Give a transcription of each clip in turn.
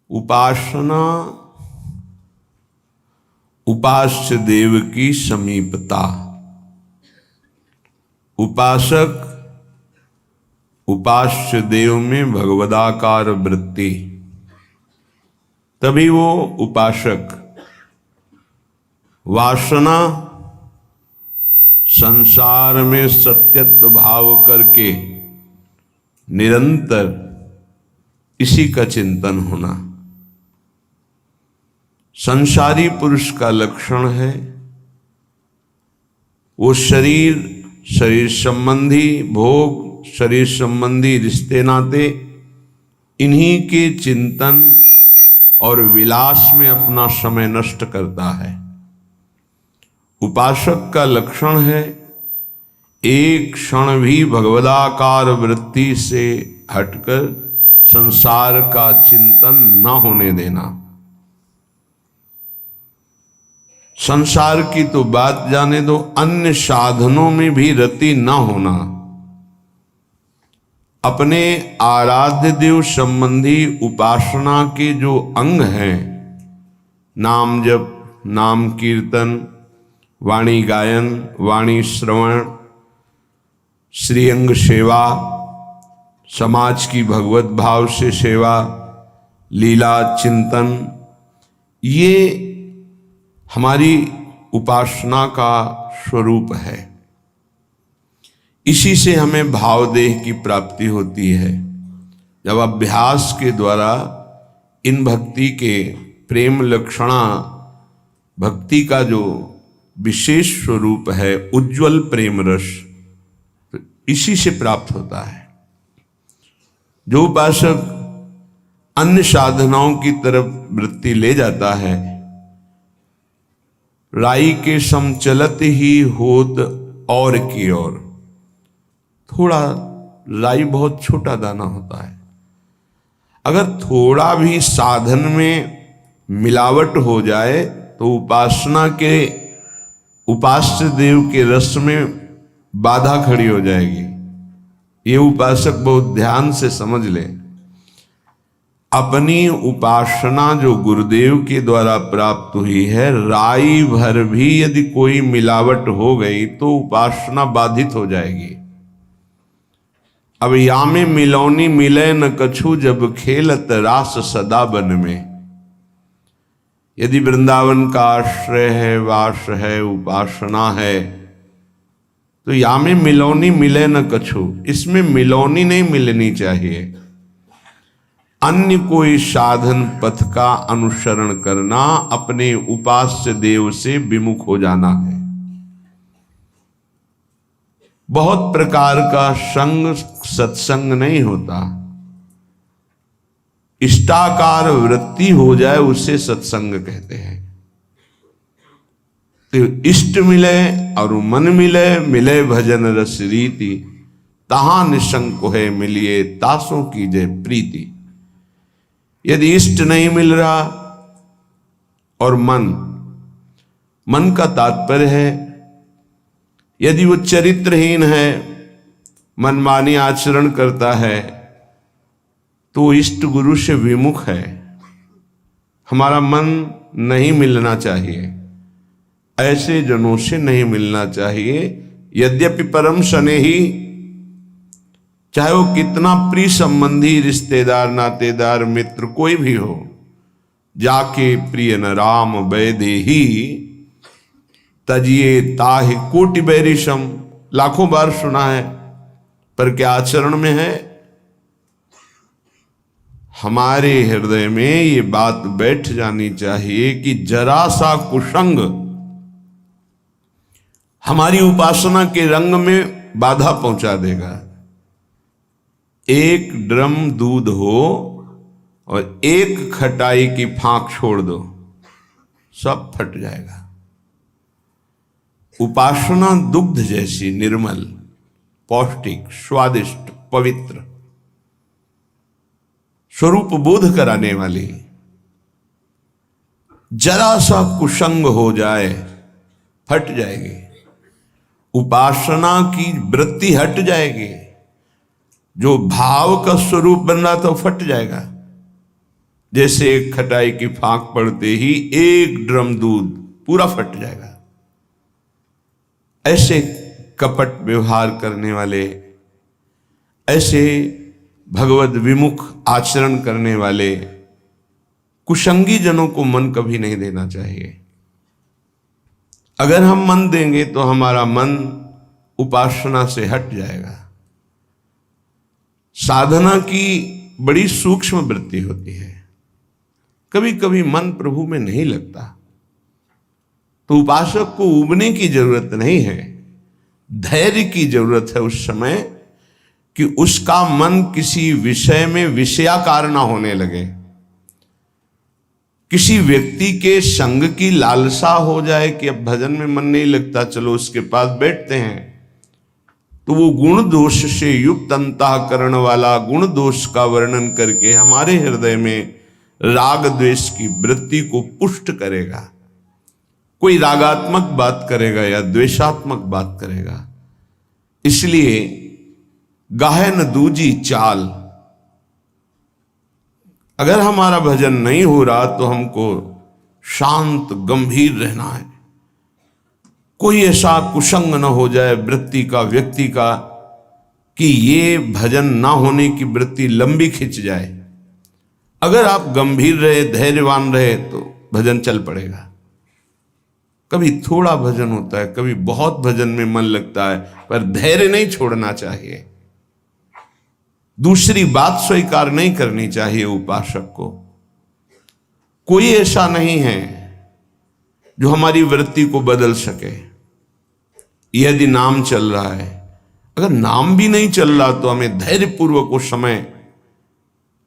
उपासना उपास्य देव की समीपता। उपासक उपास्य देव में भगवदाकार वृत्ति, तभी वो उपासक। वासना संसार में सत्यत्व भाव करके निरंतर इसी का चिंतन होना संसारी पुरुष का लक्षण है। वो शरीर संबंधी भोग, शरीर संबंधी रिश्ते नाते, इन्हीं के चिंतन और विलास में अपना समय नष्ट करता है। उपासक का लक्षण है एक क्षण भी भगवदाकार वृत्ति से हटकर संसार का चिंतन न होने देना। संसार की तो बात जाने दो, अन्य साधनों में भी रति न होना। अपने आराध्य देव संबंधी उपासना के जो अंग हैं, नाम जप, नाम कीर्तन, वाणी गायन, वाणी श्रवण, श्रीअंग सेवा, समाज की भगवत भाव से सेवा, लीला चिंतन, ये हमारी उपासना का स्वरूप है। इसी से हमें भावदेह की प्राप्ति होती है। जब अभ्यास के द्वारा इन भक्ति के प्रेम लक्षणा, भक्ति का जो विशेष स्वरूप है उज्ज्वल प्रेम रस, तो इसी से प्राप्त होता है। जो उपासक अन्य साधनाओं की तरफ वृत्ति ले जाता है, राई के समचलत ही होत और की ओर। थोड़ा राई बहुत छोटा दाना होता है, अगर थोड़ा भी साधन में मिलावट हो जाए तो उपासना के उपास्य देव के रस में बाधा खड़ी हो जाएगी। ये उपासक बहुत ध्यान से समझ ले। अपनी उपासना जो गुरुदेव के द्वारा प्राप्त हुई है, राई भर भी यदि कोई मिलावट हो गई तो उपासना बाधित हो जाएगी। अब या में मिलौनी मिले न कछु, जब खेलत रास सदा बन में। यदि वृंदावन का आश्रय है, वास है, उपासना है, तो या में मिलौनी मिले न कछु, इसमें मिलौनी नहीं मिलनी चाहिए। अन्य कोई साधन पथ का अनुसरण करना, अपने उपास्य देव से विमुख हो जाना है। बहुत प्रकार का संग सत्संग नहीं होता, इष्टाकार वृत्ति हो जाए उसे सत्संग कहते हैं। तो इष्ट मिले और मन मिले, मिले भजन रस रीति, तहां निशंक है मिलिए तासों की जय प्रीति। यदि इष्ट नहीं मिल रहा और मन का तात्पर्य है, यदि वो चरित्रहीन है, मनमानी आचरण करता है, तो इष्ट गुरु से विमुख है। हमारा मन नहीं मिलना चाहिए, ऐसे जनों से नहीं मिलना चाहिए। यद्यपि परम स्नेही, चाहे वो कितना प्रिय संबंधी, रिश्तेदार, नातेदार, मित्र कोई भी हो, जाके प्रिय न राम वैदेही, तजिए ताहि कोटि बैरिशम, लाखों बार सुना है, पर क्या आचरण में है? हमारे हृदय में ये बात बैठ जानी चाहिए कि जरा सा कुसंग हमारी उपासना के रंग में बाधा पहुंचा देगा। एक ड्रम दूध हो और एक खटाई की फांक छोड़ दो, सब फट जाएगा। उपासना दुग्ध जैसी निर्मल, पौष्टिक, स्वादिष्ट, पवित्र, स्वरूप बोध कराने वाली। जरा सा कुसंग हो जाए फट जाएगी, उपासना की वृत्ति हट जाएगी, जो भाव का स्वरूप बन रहा था वो फट जाएगा। जैसे एक खटाई की फांक पड़ते ही एक ड्रम दूध पूरा फट जाएगा। ऐसे कपट व्यवहार करने वाले, ऐसे भगवद विमुख आचरण करने वाले कुसंगी जनों को मन कभी नहीं देना चाहिए। अगर हम मन देंगे तो हमारा मन उपासना से हट जाएगा। साधना की बड़ी सूक्ष्म वृत्ति होती है। कभी कभी मन प्रभु में नहीं लगता तो उपासक को उबने की जरूरत नहीं है, धैर्य की जरूरत है उस समय कि उसका मन किसी विषय में विषयाकार ना होने लगे। किसी व्यक्ति के संग की लालसा हो जाए कि अब भजन में मन नहीं लगता, चलो उसके पास बैठते हैं, तो वो गुण दोष से युक्त अंतःकरण वाला गुण दोष का वर्णन करके हमारे हृदय में राग द्वेष की वृत्ति को पुष्ट करेगा। कोई रागात्मक बात करेगा या द्वेषात्मक बात करेगा। इसलिए गाहे न दूजी चाल। अगर हमारा भजन नहीं हो रहा तो हमको शांत गंभीर रहना है। कोई ऐसा कुसंग न हो जाए वृत्ति का, व्यक्ति का, कि ये भजन ना होने की वृत्ति लंबी खिंच जाए। अगर आप गंभीर रहे, धैर्यवान रहे तो भजन चल पड़ेगा। कभी थोड़ा भजन होता है, कभी बहुत भजन में मन लगता है, पर धैर्य नहीं छोड़ना चाहिए। दूसरी बात स्वीकार नहीं करनी चाहिए उपासक को। कोई ऐसा नहीं है जो हमारी वृत्ति को बदल सके। यदि नाम चल रहा है, अगर नाम भी नहीं चल रहा तो हमें धैर्यपूर्वक उस समय,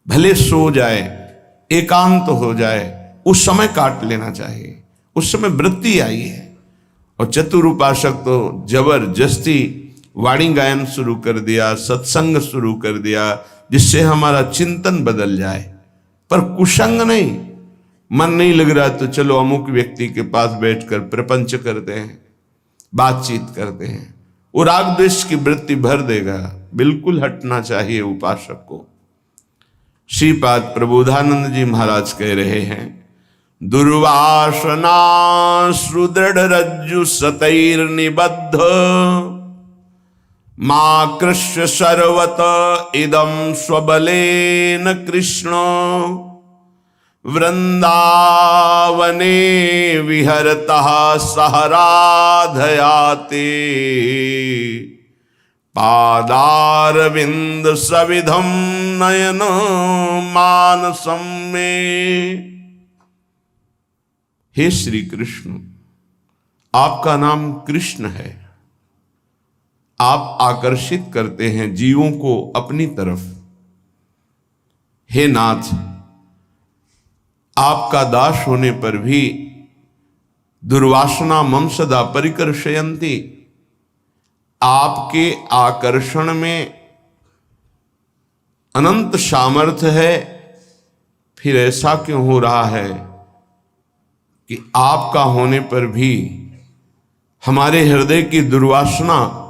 भले सो जाए, एकांत हो जाए, उस समय काट लेना चाहिए। उस समय वृत्ति आई है। और चतुर उपासक तो जबरदस्ती वाणी गायन शुरू कर दिया, सत्संग शुरू कर दिया, जिससे हमारा चिंतन बदल जाए। पर कुसंग नहीं, मन नहीं लग रहा तो चलो अमुक व्यक्ति के पास बैठकर प्रपंच करते हैं, बातचीत करते हैं। वो राग द्वेष की वृत्ति भर देगा। बिल्कुल हटना चाहिए उपासक को। श्रीपाद प्रबोधानंद जी महाराज कह रहे हैं, दुर्वासना सुदृढ़ रज्जु सतैर निबद्ध मां कृष्ण सर्वत इदम स्वबलेन कृष्ण वृंदावने विहरतः सहराधयाते पादारविंद सविधम नयन मानसम में। हे श्री कृष्ण, आपका नाम कृष्ण है। आप आकर्षित करते हैं जीवों को अपनी तरफ। हे नाथ, आपका दास होने पर भी दुर्वासना मम सदा परिकर्षयन्ति। आपके आकर्षण में अनंत सामर्थ्य है, फिर ऐसा क्यों हो रहा है कि आपका होने पर भी हमारे हृदय की दुर्वासना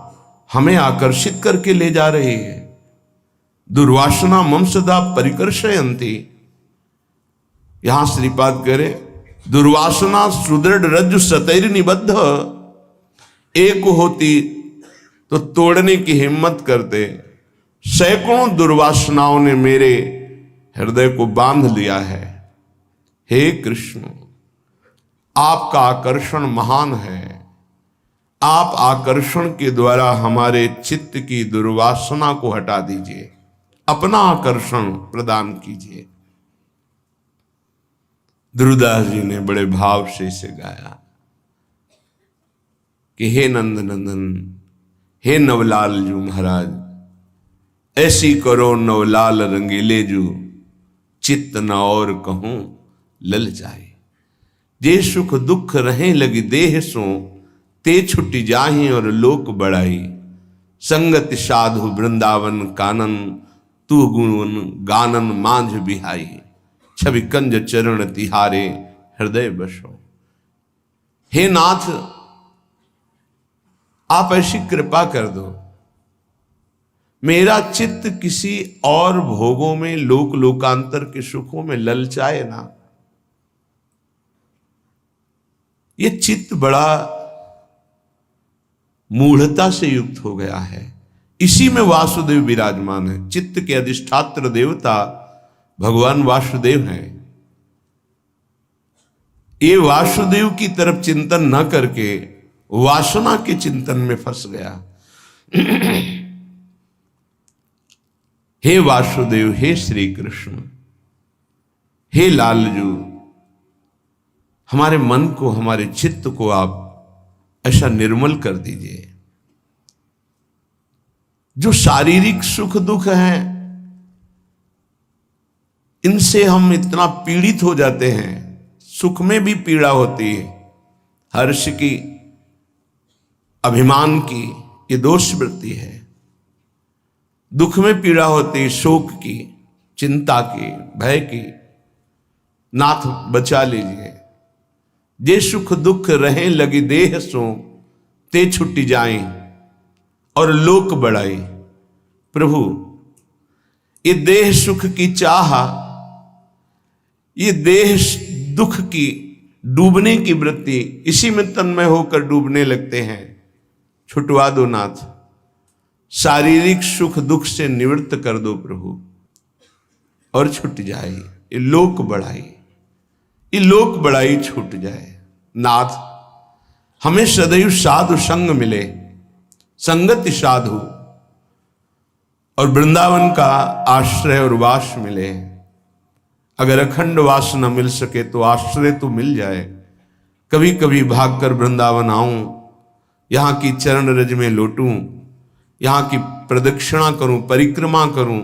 हमें आकर्षित करके ले जा रही है। दुर्वासना मम सदा परिकर्षयन्ति। यहां श्रीपाद कह रहे, दुर्वासना सुदृढ़ रज्जु सतैर निबद्ध। एक होती तो तोड़ने की हिम्मत करते, सैकड़ों दुर्वासनाओं ने मेरे हृदय को बांध लिया है। हे कृष्ण, आपका आकर्षण महान है। आप आकर्षण के द्वारा हमारे चित्त की दुर्वासना को हटा दीजिए, अपना आकर्षण प्रदान कीजिए। ध्रुवदास जी ने बड़े भाव से इसे गाया कि हे नंद नंदन, हे नवलाल जू महाराज, ऐसी करो नवलाल रंगीले जू, चित्त न और कहूं लल जाए। जे सुख दुख रहे लगी देह सो, ते छुट्टी जाही और लोक बड़ाई। संगत साधु वृंदावन कानन, तू गुण गानन मांझ बिहाई। छवि कंज चरण तिहारे, हृदय बसो। हे नाथ, आप ऐसी कृपा कर दो मेरा चित्त किसी और भोगों में, लोक लोकांतर के सुखों में ललचाए ना। ये चित्त बड़ा मूढ़ता से युक्त हो गया है। इसी में वासुदेव विराजमान है। चित्त के अधिष्ठात्र देवता भगवान वासुदेव हैं। ये वासुदेव की तरफ चिंतन न करके वासना के चिंतन में फंस गया। हे वासुदेव, हे श्री कृष्ण, हे लालजू, हमारे मन को, हमारे चित्त को आप ऐसा निर्मल कर दीजिए। जो शारीरिक सुख दुख हैं, इनसे हम इतना पीड़ित हो जाते हैं। सुख में भी पीड़ा होती है, हर्ष की, अभिमान की, ये दोष वृत्ति है। दुख में पीड़ा होती है, शोक की, चिंता की, भय की। नाथ बचा लीजिए। जे सुख दुख रहें लगी देह सो, ते छुट्टी जाएं और लोक बढ़ाई। प्रभु, ये देह सुख की चाह, ये देह दुख की डूबने की वृत्ति, इसी में तन्मय होकर डूबने लगते हैं। छुटवा दो नाथ। शारीरिक सुख दुख से निवृत्त कर दो प्रभु, और छूट जाए ये लोक बढ़ाई, ये लोक बढ़ाई छूट जाए। नाथ, हमें सदैव साधु संग मिले, संगति साधु, और वृंदावन का आश्रय और वास मिले। अगर अखंड वास न मिल सके तो आश्रय तो मिल जाए। कभी कभी भागकर वृंदावन आऊं, यहां की चरण रज में लौटूं, यहां की प्रदक्षिणा करूं, परिक्रमा करूं,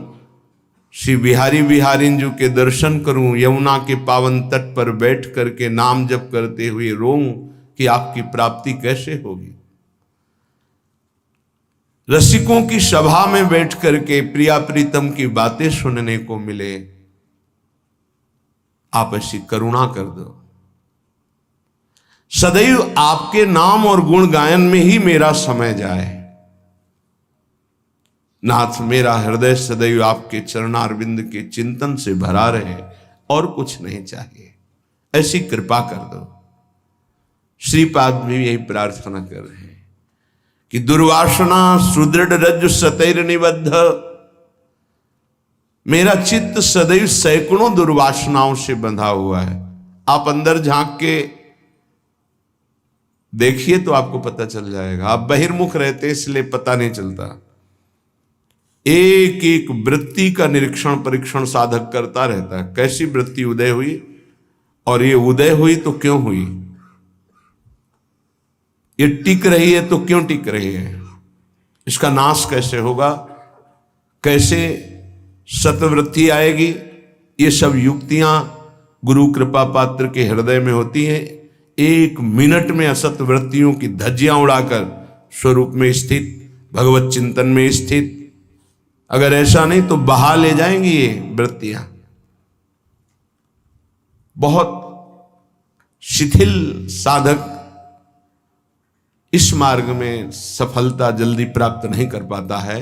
श्री बिहारी बिहारिंजू के दर्शन करूं, यमुना के पावन तट पर बैठ करके नाम जप करते हुए रोऊं कि आपकी प्राप्ति कैसे होगी। रसिकों की सभा में बैठ करके प्रिया प्रीतम की बातें सुनने को मिले। आप ऐसी करुणा कर दो। सदैव आपके नाम और गुण गायन में ही मेरा समय जाए। नाथ, मेरा हृदय सदैव आपके चरणारविंद के चिंतन से भरा रहे, और कुछ नहीं चाहिए। ऐसी कृपा कर दो। श्रीपाद भी यही प्रार्थना कर रहे हैं कि दुर्वासना सुदृढ़ रज्जु सतैर निबद्ध। मेरा चित्त सदैव सैकड़ों दुर्वासनाओं से बंधा हुआ है। आप अंदर झांक के देखिए तो आपको पता चल जाएगा। आप बहिर्मुख रहते इसलिए पता नहीं चलता। एक एक वृत्ति का निरीक्षण परीक्षण साधक करता रहता है। कैसी वृत्ति उदय हुई, और ये उदय हुई तो क्यों हुई, ये टिक रही है तो क्यों टिक रही है, इसका नाश कैसे होगा, कैसे सतवृत्ति आएगी। ये सब युक्तियां गुरु कृपा पात्र के हृदय में होती हैं। एक मिनट में असत वृत्तियों की धज्जियां उड़ाकर स्वरूप में स्थित, भगवत चिंतन में स्थित। अगर ऐसा नहीं तो बहा ले जाएंगी ये वृत्तियां। बहुत शिथिल साधक इस मार्ग में सफलता जल्दी प्राप्त नहीं कर पाता है।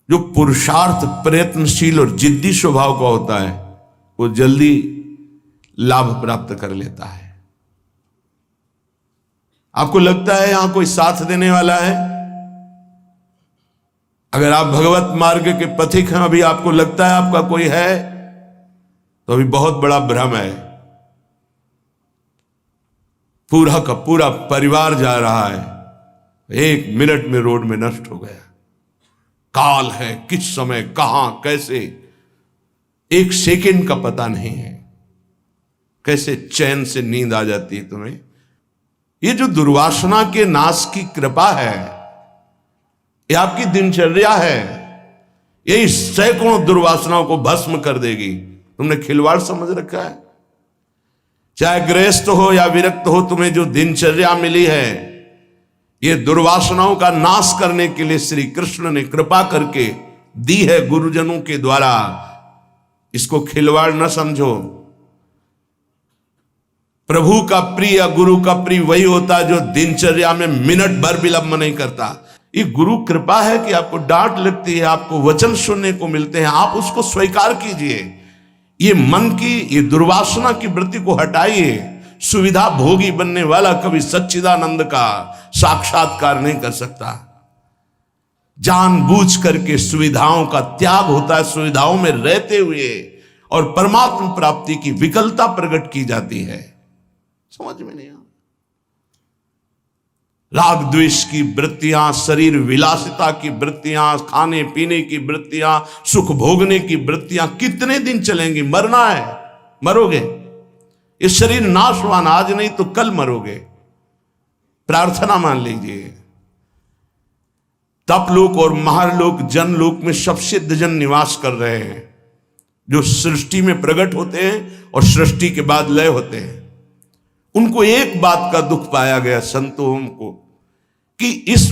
जो पुरुषार्थ प्रयत्नशील और जिद्दी स्वभाव का होता है, वो जल्दी लाभ प्राप्त कर लेता है। आपको लगता है यहां कोई साथ देने वाला है? अगर आप भगवत मार्ग के पथिक हैं, अभी आपको लगता है आपका कोई है, तो अभी बहुत बड़ा भ्रम है। पूरा का पूरा परिवार जा रहा है, 1 मिनट में रोड में नष्ट हो गया। काल है, किस समय कहां कैसे, 1 सेकंड का पता नहीं है। कैसे चैन से नींद आ जाती है तुम्हें। ये जो दुर्वासना के नाश की कृपा है, ये आपकी दिनचर्या है, यही सैकड़ों दुर्वासनाओं को भस्म कर देगी। तुमने खिलवाड़ समझ रखा है। चाहे गृहस्थ हो या विरक्त हो, तुम्हें जो दिनचर्या मिली है, ये दुर्वासनाओं का नाश करने के लिए श्री कृष्ण ने कृपा करके दी है गुरुजनों के द्वारा। इसको खिलवाड़ न समझो। प्रभु का प्रिय, गुरु का प्रिय वही होता है जो दिनचर्या में मिनट भर विलंब नहीं करता। ये गुरु कृपा है कि आपको डांट लगती है, आपको वचन सुनने को मिलते हैं, आप उसको स्वीकार कीजिए। ये मन की, ये दुर्वासना की वृत्ति को हटाइए। सुविधा भोगी बनने वाला कभी सच्चिदानंद का साक्षात्कार नहीं कर सकता। जानबूझ करके सुविधाओं का त्याग होता है, सुविधाओं में रहते हुए, और परमात्मा प्राप्ति की विकलता प्रकट की जाती है। समझ में नहीं आ राग द्वेष की वृत्तियां, शरीर विलासिता की वृत्तियां, खाने पीने की वृत्तियां, सुख भोगने की वृत्तियां कितने दिन चलेंगी? मरना है, मरोगे। इस शरीर नाशवान, आज नहीं तो कल मरोगे। प्रार्थना मान लीजिए। तपलोक और महारलोक, जनलोक में सब सिद्ध जन निवास कर रहे हैं, जो सृष्टि में प्रकट होते हैं और सृष्टि के बाद लय होते हैं। उनको एक बात का दुख पाया गया, संतों को, कि इस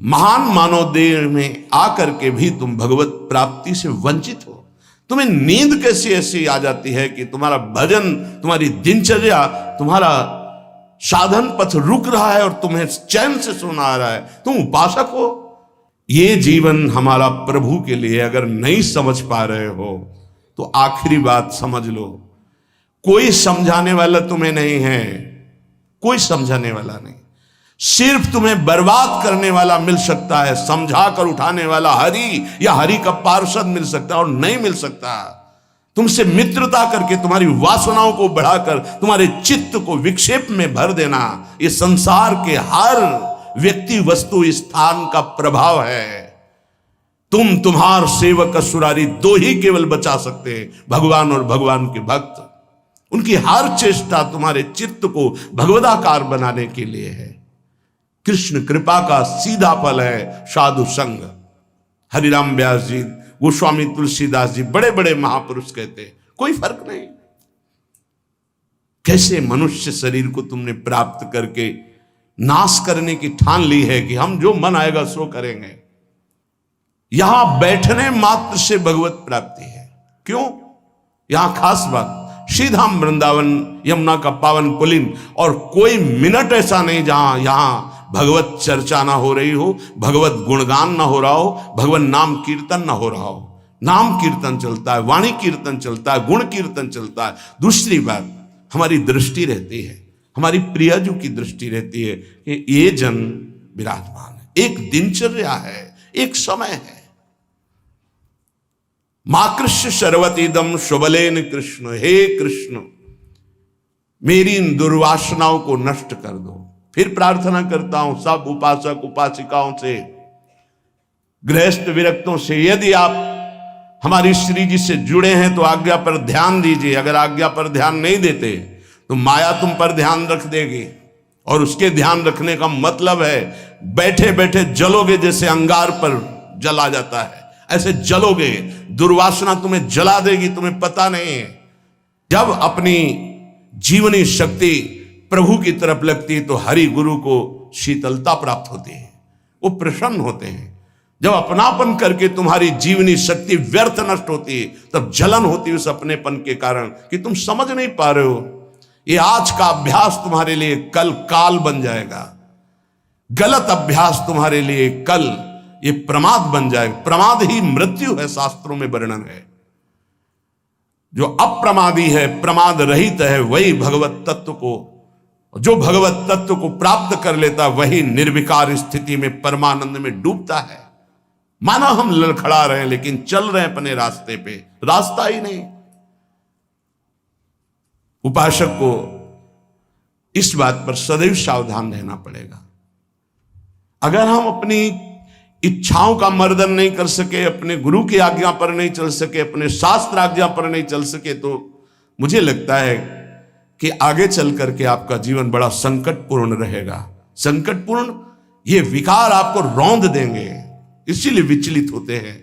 महान मानव देह में आकर के भी तुम भगवत प्राप्ति से वंचित हो। तुम्हें नींद कैसी ऐसी आ जाती है कि तुम्हारा भजन, तुम्हारी दिनचर्या, तुम्हारा साधन पथ रुक रहा है और तुम्हें चैन से सोना आ रहा है। तुम उपासक हो। ये जीवन हमारा प्रभु के लिए, अगर नहीं समझ पा रहे हो तो आखिरी बात समझ लो, कोई समझाने वाला तुम्हें नहीं है, कोई समझाने वाला नहीं। सिर्फ तुम्हें बर्बाद करने वाला मिल सकता है, समझा कर उठाने वाला हरि या हरि का पार्षद मिल सकता है, और नहीं मिल सकता। तुमसे मित्रता करके तुम्हारी वासनाओं को बढ़ाकर तुम्हारे चित्त को विक्षेप में भर देना, ये संसार के हर व्यक्ति, वस्तु, स्थान का प्रभाव है। तुम्हार सेवक असुरारी, दो ही केवल बचा सकते हैं, भगवान और भगवान के भक्त। उनकी हर चेष्टा तुम्हारे चित्त को भगवदाकार बनाने के लिए है। कृष्ण कृपा का सीधा फल है साधु संग। हरिराम व्यास जी, गोस्वामी तुलसीदास जी, बड़े बड़े महापुरुष कहते हैं, कोई फर्क नहीं। कैसे मनुष्य शरीर को तुमने प्राप्त करके नाश करने की ठान ली है कि हम जो मन आएगा सो करेंगे। यहां बैठने मात्र से भगवत प्राप्ति है। क्यों? यहां खास बात, श्रीधाम वृंदावन यमुना का पावन पुलिन, और कोई मिनट ऐसा नहीं जहां यहां भगवत चर्चा ना हो रही हो, भगवत गुणगान ना हो रहा हो, भगवत नाम कीर्तन ना हो रहा हो। नाम कीर्तन चलता है, वाणी कीर्तन चलता है, गुण कीर्तन चलता है। दूसरी बात, हमारी दृष्टि रहती है, हमारी प्रियजू की दृष्टि रहती है कि ये जन विराजमान है। एक दिनचर्या है, एक समय है। माकृष्य शर्वतीदम शुभलेन कृष्ण, हे कृष्ण मेरी इन दुर्वासनाओं को नष्ट कर दो। फिर प्रार्थना करता हूं सब उपासक उपासिकाओं से, गृहस्थ विरक्तों से, यदि आप हमारी श्री जी से जुड़े हैं तो आज्ञा पर ध्यान दीजिए। अगर आज्ञा पर ध्यान नहीं देते तो माया तुम पर ध्यान रख देगी, और उसके ध्यान रखने का मतलब है बैठे बैठे जलोगे, जैसे अंगार पर जला जाता है, ऐसे जलोगे। दुर्वासना तुम्हें जला देगी, तुम्हें पता नहीं है। जब अपनी जीवनी शक्ति प्रभु की तरफ लगती है तो हरि गुरु को शीतलता प्राप्त होती है, वो प्रसन्न होते हैं। जब अपनापन करके तुम्हारी जीवनी शक्ति व्यर्थ नष्ट होती है, तब जलन होती है उस अपनेपन के कारण कि तुम समझ नहीं पा रहे हो। ये आज का अभ्यास तुम्हारे लिए कल काल बन जाएगा। गलत अभ्यास तुम्हारे लिए कल ये प्रमाद बन जाएगा। प्रमाद ही मृत्यु है, शास्त्रों में वर्णन है। जो अप्रमादी है, प्रमाद रहित है, वही भगवत तत्व को, जो भगवत तत्व को प्राप्त कर लेता, वही निर्विकार स्थिति में परमानंद में डूबता है। माना हम लड़खड़ा रहे हैं लेकिन चल रहे हैं अपने रास्ते पे, रास्ता ही नहीं। उपासक को इस बात पर सदैव सावधान रहना पड़ेगा। अगर हम अपनी इच्छाओं का मर्दन नहीं कर सके, अपने गुरु की आज्ञा पर नहीं चल सके, अपने शास्त्र आज्ञा पर नहीं चल सके, तो मुझे लगता है कि आगे चल करके आपका जीवन बड़ा संकटपूर्ण रहेगा। संकटपूर्ण, ये विकार आपको रौंद देंगे। इसीलिए विचलित होते हैं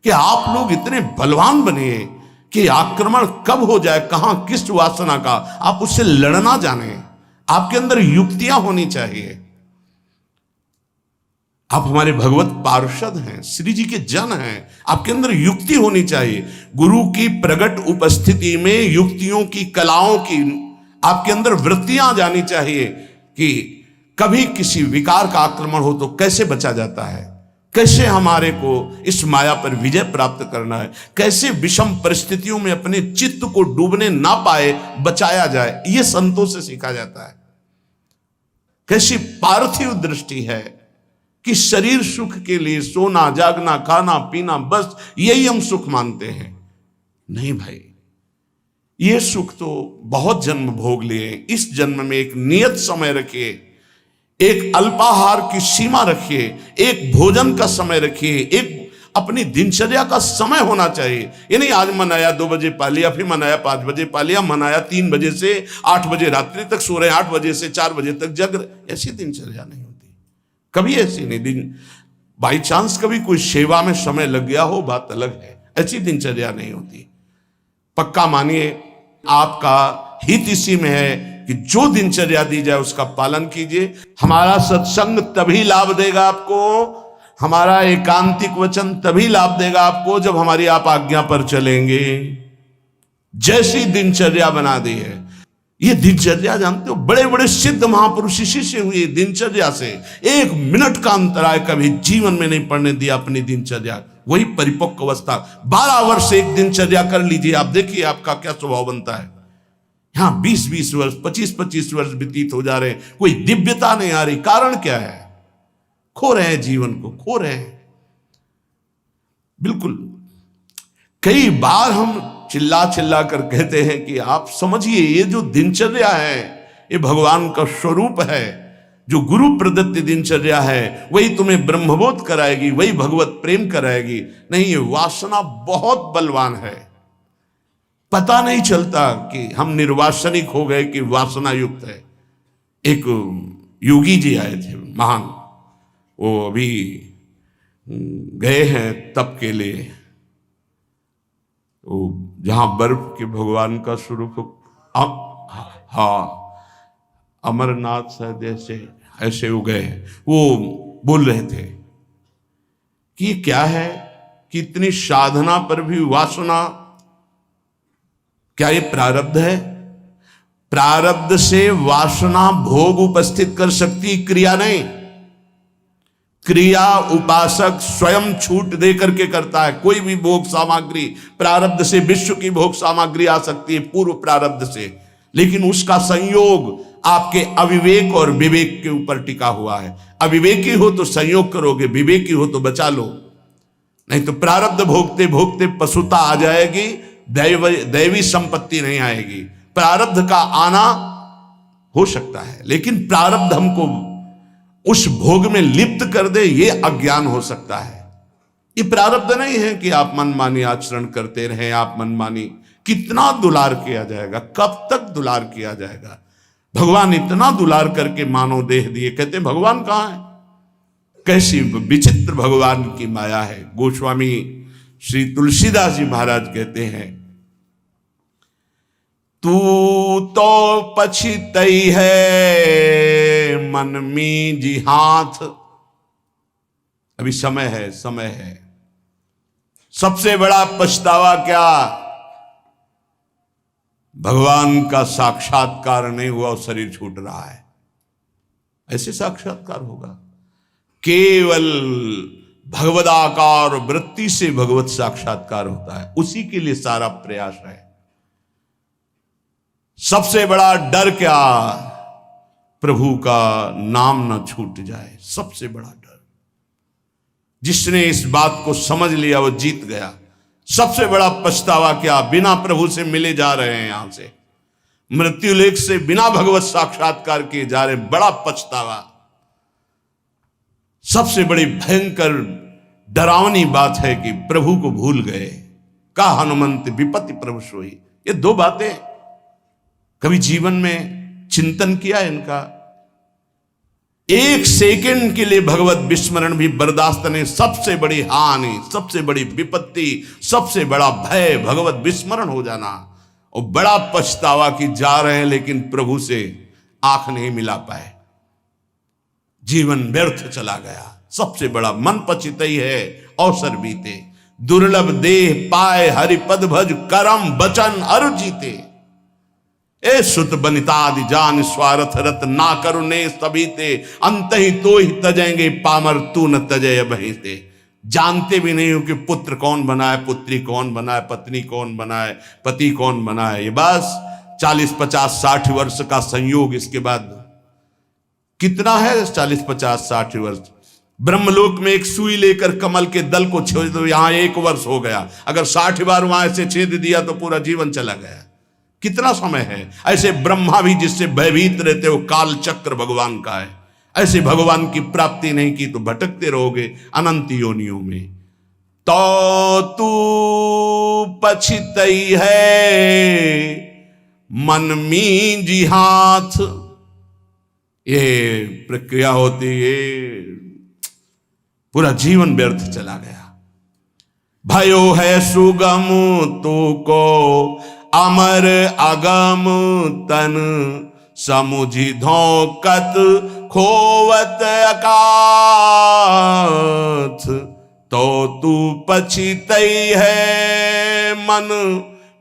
कि आप लोग इतने बलवान बनिए कि आक्रमण कब हो जाए, कहां किस वासना का, आप उससे लड़ना जाने। आपके अंदर युक्तियां होनी चाहिए। आप हमारे भगवत पार्षद हैं, श्री जी के जन हैं, आपके अंदर युक्ति होनी चाहिए। गुरु की प्रगट उपस्थिति में युक्तियों की, कलाओं की आपके अंदर वृत्तियां जानी चाहिए कि कभी किसी विकार का आक्रमण हो तो कैसे बचा जाता है, कैसे हमारे को इस माया पर विजय प्राप्त करना है, कैसे विषम परिस्थितियों में अपने चित्त को डूबने ना पाए बचाया जाए, यह संतों से सीखा जाता है। कैसी पार्थिव दृष्टि है कि शरीर सुख के लिए सोना जागना खाना पीना बस यही हम सुख मानते हैं। नहीं भाई, ये सुख तो बहुत जन्म भोग लिए, इस जन्म में एक नियत समय रखिए, एक अल्पाहार की सीमा रखिए, एक भोजन का समय रखिए, एक अपनी दिनचर्या का समय होना चाहिए। ये नहीं आज मनाया 2 बजे पा लिया, फिर मनाया 5 बजे पा लिया, मनाया 3 बजे से 8 बजे रात्रि तक सो रहे, 8 बजे से 4 बजे तक जग रहे। ऐसी दिनचर्या नहीं होती, कभी ऐसी नहीं। दिन बाई चांस कभी कोई सेवा में समय लग गया हो, बात अलग है, ऐसी दिनचर्या नहीं होती। पक्का मानिए, आपका हित इसी में है कि जो दिनचर्या दी जाए उसका पालन कीजिए। हमारा सत्संग तभी लाभ देगा आपको, हमारा एकांतिक वचन तभी लाभ देगा आपको जब हमारी आप आज्ञा पर चलेंगे। जैसी दिनचर्या बना दी है, ये दिनचर्या जानते हो, बड़े बड़े सिद्ध महापुरुष इसी से हुए, दिनचर्या से। 1 मिनट का अंतराय कभी जीवन में नहीं पड़ने दिया अपनी दिनचर्या, वही परिपक्व अवस्था। 12 वर्ष एक दिनचर्या कर लीजिए, आप देखिए आपका क्या स्वभाव बनता है। यहां 20-20 वर्ष 25-25 वर्ष व्यतीत हो जा रहे हैं, कोई दिव्यता नहीं आ रही। कारण क्या है? खो रहे हैं, जीवन को खो रहे हैं। बिल्कुल, कई बार हम चिल्ला चिल्ला कर कहते हैं कि आप समझिए, ये जो दिनचर्या है ये भगवान का स्वरूप है। जो गुरु प्रदत्त दिनचर्या है वही तुम्हें ब्रह्मबोध कराएगी, वही भगवत प्रेम कराएगी। नहीं, ये वासना बहुत बलवान है, पता नहीं चलता कि हम निर्वासनिक हो गए कि वासना युक्त है। एक योगी जी आए थे महान, वो अभी गए हैं तप के लिए, वो जहां बर्फ के भगवान का स्वरूप, हाँ अमरनाथ शायद ऐसे हो गए। वो बोल रहे थे कि क्या है कि इतनी साधना पर भी वासना, क्या ये प्रारब्ध है? प्रारब्ध से वासना भोग उपस्थित कर सकती, क्रिया नहीं। क्रिया उपासक स्वयं छूट दे करके करता है। कोई भी भोग सामग्री प्रारब्ध से, विश्व की भोग सामग्री आ सकती है पूर्व प्रारब्ध से, लेकिन उसका संयोग आपके अविवेक और विवेक के ऊपर टिका हुआ है। अविवेकी हो तो संयोग करोगे, विवेकी हो तो बचा लो, नहीं तो प्रारब्ध भोगते भोगते पशुता आ जाएगी, दैवी संपत्ति नहीं आएगी। प्रारब्ध का आना हो सकता है, लेकिन प्रारब्ध हमको उस भोग में लिप्त कर दे, ये अज्ञान हो सकता है। ये प्रारब्ध नहीं है कि आप मनमानी आचरण करते रहें, आप मनमानी। कितना दुलार किया जाएगा, कब तक दुलार किया जाएगा? भगवान इतना दुलार करके मानव देह दिए, कहते भगवान कहां है? कैसी विचित्र भगवान की माया है। गोस्वामी श्री तुलसीदास जी महाराज कहते हैं, तू तो पछितई है मन में जी हाथ। अभी समय है, समय है। सबसे बड़ा पछतावा क्या? भगवान का साक्षात्कार नहीं हुआ और शरीर छूट रहा है। ऐसे साक्षात्कार होगा? केवल भगवदाकार वृत्ति से भगवत साक्षात्कार होता है, उसी के लिए सारा प्रयास है। सबसे बड़ा डर क्या? प्रभु का नाम न छूट जाए, सबसे बड़ा डर। जिसने इस बात को समझ लिया वो जीत गया। सबसे बड़ा पछतावा क्या? बिना प्रभु से मिले जा रहे हैं, यहां से मृत्यु लेख से बिना भगवत साक्षात्कार किए जा रहे, बड़ा पछतावा। सबसे बड़ी भयंकर डरावनी बात है कि प्रभु को भूल गए। का हनुमंत विपत्ति प्रभु सोई। ये 2 बातें कभी जीवन में चिंतन किया इनका? 1 सेकंड के लिए भगवत विस्मरण भी बर्दाश्त नहीं। सबसे बड़ी हानि, सबसे बड़ी विपत्ति, सबसे बड़ा भय भगवत विस्मरण हो जाना। और बड़ा पछतावा कि जा रहे हैं लेकिन प्रभु से आंख नहीं मिला पाए, जीवन व्यर्थ चला गया। सबसे बड़ा मन पछितई है अवसर बीते। दुर्लभ देह पाए हरिपद भज, करम बचन अरु जीते। ए सुत बनितादि जान स्वार्थ रत ना करुणे सभी ते, अंत ही तो ही तजेंगे पामर तू न तजय बही ते। जानते भी नहीं हो कि पुत्र कौन बना है, पुत्री कौन बना है, पत्नी कौन बना है, पति कौन बना है। ये बस 40 50 60 वर्ष का संयोग, इसके बाद कितना है 40 50 60 वर्ष। ब्रह्मलोक में एक सुई लेकर कमल के दल को छेद दो, यहां 1 वर्ष हो गया। अगर 60 बार वहां से छेद दिया तो पूरा जीवन चला गया। कितना समय है। ऐसे ब्रह्मा भी जिससे भयभीत रहते हो काल चक्र भगवान का है। ऐसे भगवान की प्राप्ति नहीं की तो भटकते रहोगे अनंत योनियों में। तो तू पछितई है मन मींजी हाथ, ये प्रक्रिया होती है, पूरा जीवन व्यर्थ चला गया। भयो है सुगम तो को अमर अगम तन, समुझी धोकत खोवत अकाथ। तो तू पछितई है मन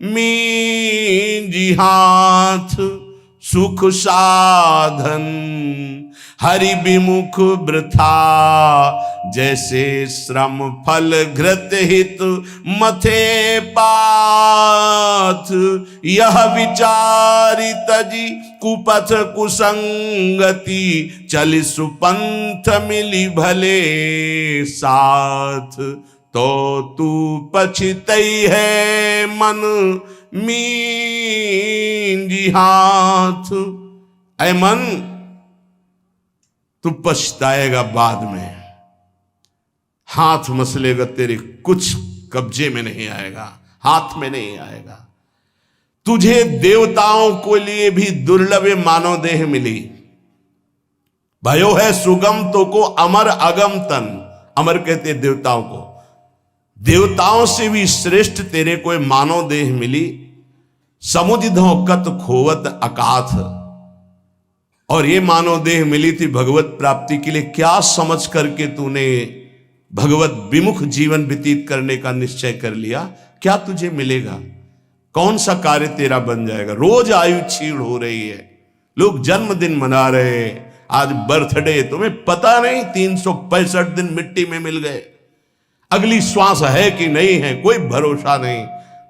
मींजी हाथ, सुख साधन हरि विमुख वृथा, जैसे श्रम फल घृत हित मथे पाथ। यह विचारी तजी कुपथ कुसंगति, चलि सुपंथ मिली भले साथ। तो तू पछितई है मन मींजी हाथ। ऐ मन, तू पछताएगा बाद में, हाथ मसलेगा, तेरे कुछ कब्जे में नहीं आएगा, हाथ में नहीं आएगा। तुझे देवताओं को लिए भी दुर्लभ मानव देह मिली। भयो है सुगम तो को अमर अगम तन, अमर कहते देवताओं को, देवताओं से भी श्रेष्ठ तेरे को मानव देह मिली। समुझ धोकत खोवत अकाथ, और ये मानव देह मिली थी भगवत प्राप्ति के लिए। क्या समझ करके तूने भगवत विमुख जीवन व्यतीत करने का निश्चय कर लिया? क्या तुझे मिलेगा? कौन सा कार्य तेरा बन जाएगा? रोज आयु क्षीण हो रही है, लोग जन्मदिन मना रहे हैं, आज बर्थडे, तुम्हें पता नहीं 365 दिन मिट्टी में मिल गए। अगली श्वास है कि नहीं है कोई भरोसा नहीं।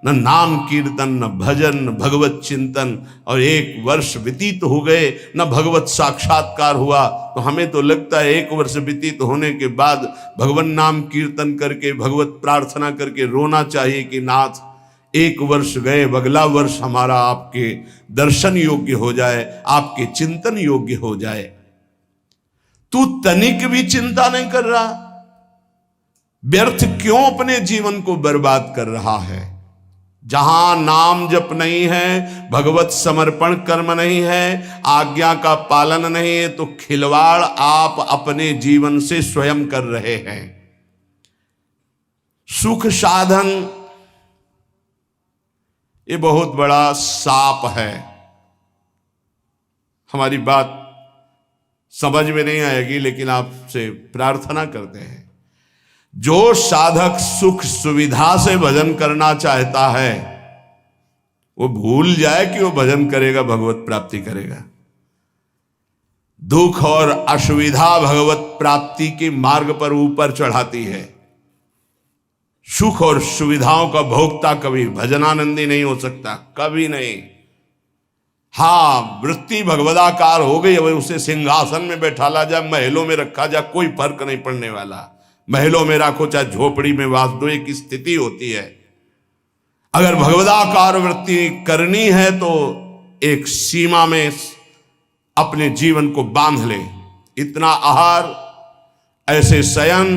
न नाम कीर्तन, न भजन, न भगवत चिंतन, और 1 वर्ष व्यतीत हो गए, न भगवत साक्षात्कार हुआ। तो हमें तो लगता है 1 वर्ष व्यतीत होने के बाद भगवान नाम कीर्तन करके, भगवत प्रार्थना करके रोना चाहिए कि नाथ 1 वर्ष गए, अगला वर्ष हमारा आपके दर्शन योग्य हो जाए, आपके चिंतन योग्य हो जाए। तू तनिक भी चिंता नहीं कर रहा, व्यर्थ क्यों अपने जीवन को बर्बाद कर रहा है? जहां नाम जप नहीं है, भगवत समर्पण कर्म नहीं है, आज्ञा का पालन नहीं है, तो खिलवाड़ आप अपने जीवन से स्वयं कर रहे हैं। सुख साधन ये बहुत बड़ा साप है। हमारी बात समझ में नहीं आएगी, लेकिन आपसे प्रार्थना करते हैं, जो साधक सुख सुविधा से भजन करना चाहता है वो भूल जाए कि वो भजन करेगा, भगवत प्राप्ति करेगा। दुख और असुविधा भगवत प्राप्ति के मार्ग पर ऊपर चढ़ाती है। सुख और सुविधाओं का भोक्ता कभी भजनानंदी नहीं हो सकता, कभी नहीं। हाँ, वृत्ति भगवदाकार हो गई, अब उसे सिंहासन में बैठाला जाए, महलों में रखा जाए, कोई फर्क नहीं पड़ने वाला। महलों में रखो चाहे झोपड़ी में वास दो, एक स्थिति होती है। अगर भगवदाकार वृत्ति करनी है तो एक सीमा में अपने जीवन को बांध ले। इतना आहार, ऐसे शयन,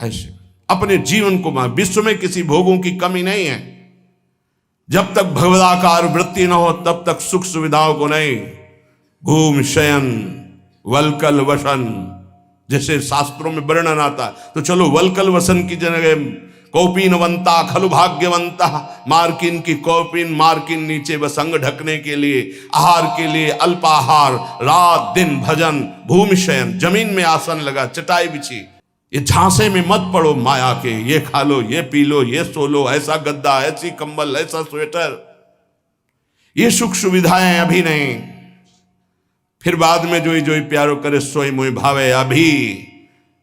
ऐसे अपने जीवन को बांध। विश्व में किसी भोगों की कमी नहीं है। जब तक भगवदाकार वृत्ति न हो तब तक सुख सुविधाओं को नहीं। घूम शयन वलकल वसन, जैसे शास्त्रों में वर्णन आता, तो चलो वलकल वसन की जगह कौपीनवंता खलु भाग्यवंता, मार्किन की कौपीन, मार्किन नीचे वसंग ढकने के लिए, आहार के लिए अल्पाहार, रात दिन भजन, भूमि शयन, जमीन में आसन लगा, चटाई बिछी। ये झांसे में मत पड़ो माया के, ये खा लो, ये पी लो, ये सो लो, ऐसा गद्दा, ऐसी कंबल, ऐसा स्वेटर। ये सुख सुविधाएं अभी नहीं, फिर बाद में जोई जोई प्यारो करे सोई मोई भावे। अभी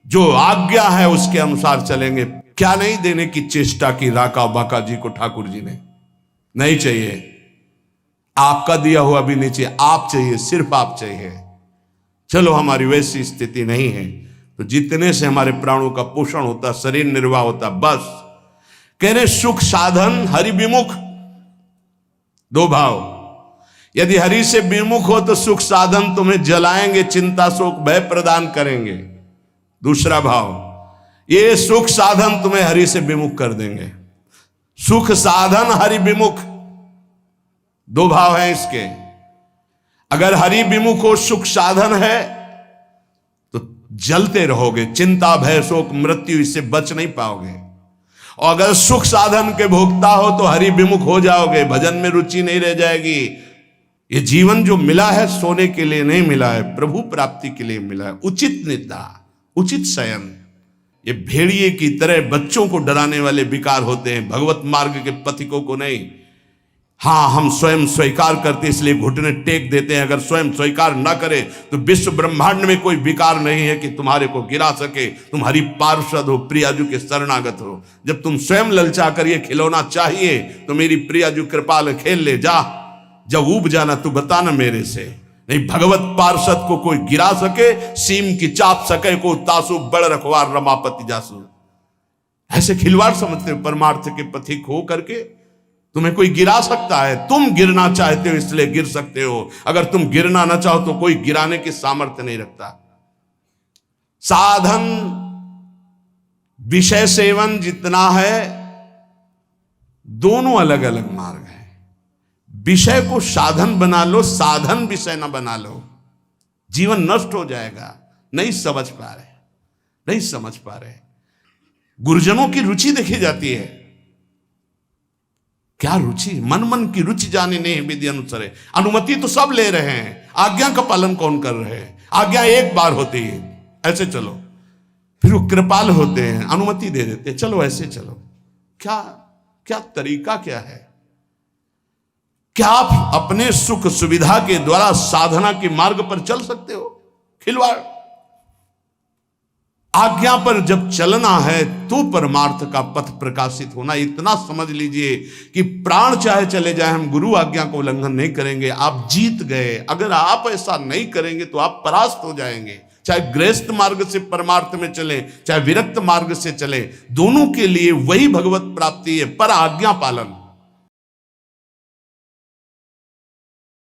जो आज्ञा है उसके अनुसार चलेंगे। क्या नहीं देने की चेष्टा की राका बाका जी को ठाकुर जी ने? नहीं चाहिए, आपका दिया हुआ भी नहीं चाहिए, आप चाहिए, सिर्फ आप चाहिए। चलो हमारी वैसी स्थिति नहीं है तो जितने से हमारे प्राणों का पोषण होता, शरीर निर्वाह होता, बस। कह रहे सुख साधन हरि विमुख, दो भाव। यदि हरि से विमुख हो तो सुख साधन तुम्हें जलाएंगे, चिंता शोक भय प्रदान करेंगे। दूसरा भाव, ये सुख साधन तुम्हें हरि से विमुख कर देंगे। सुख साधन हरि विमुख, दो भाव हैं इसके। अगर हरि विमुख हो, सुख साधन है तो जलते रहोगे, चिंता भय शोक मृत्यु इससे बच नहीं पाओगे। और अगर सुख साधन के भोक्ता हो तो हरि विमुख हो जाओगे, भजन में रुचि नहीं रह जाएगी। ये जीवन जो मिला है सोने के लिए नहीं मिला है, प्रभु प्राप्ति के लिए मिला है। उचित निद्रा, उचित शयन। ये भेड़िए की तरह बच्चों को डराने वाले विकार होते हैं, भगवत मार्ग के पथिकों को नहीं। हाँ, हम स्वयं स्वीकार करते इसलिए घुटने टेक देते हैं। अगर स्वयं स्वीकार ना करें तो विश्व ब्रह्मांड में कोई विकार नहीं है कि तुम्हारे को गिरा सके। तुम हरि पार्षद हो, प्रियाजू के शरणागत हो। जब तुम स्वयं ललचा कर ये खिलौना चाहिए तो मेरी प्रियाजू कृपाल खेल ले जा। जब ऊब जाना तू बताना मेरे से। नहीं, भगवत पार्षद को कोई गिरा सके, सीम की चाप सके को तासु बड़ रखवार रमापति जासु। ऐसे खिलवाड़ समझते हो परमार्थ के पथिक हो करके तुम्हें कोई गिरा सकता है। तुम गिरना चाहते हो इसलिए गिर सकते हो। अगर तुम गिरना ना चाहो तो कोई गिराने की सामर्थ्य नहीं रखता। साधन विषय सेवन जितना है, दोनों अलग अलग मार्ग है। विषय को साधन बना लो, साधन विषय ना बना लो, जीवन नष्ट हो जाएगा। नहीं समझ पा रहे, नहीं समझ पा रहे। गुरुजनों की रुचि देखी जाती है। क्या रुचि? मन मन की रुचि जाने नहीं विधि अनुसार। अनुमति तो सब ले रहे हैं, आज्ञा का पालन कौन कर रहे हैं? आज्ञा एक बार होती है, ऐसे चलो। फिर वो कृपाल होते हैं, अनुमति दे देते हैं, चलो ऐसे चलो। क्या क्या तरीका क्या है? क्या आप अपने सुख सुविधा के द्वारा साधना के मार्ग पर चल सकते हो? खिलवाड़। आज्ञा पर जब चलना है तो परमार्थ का पथ प्रकाशित होना। इतना समझ लीजिए कि प्राण चाहे चले जाए, हम गुरु आज्ञा को उल्लंघन नहीं करेंगे। आप जीत गए। अगर आप ऐसा नहीं करेंगे तो आप परास्त हो जाएंगे। चाहे गृहस्थ मार्ग से परमार्थ में चले, चाहे विरक्त मार्ग से चले, दोनों के लिए वही भगवत प्राप्ति है, पर आज्ञा पालन।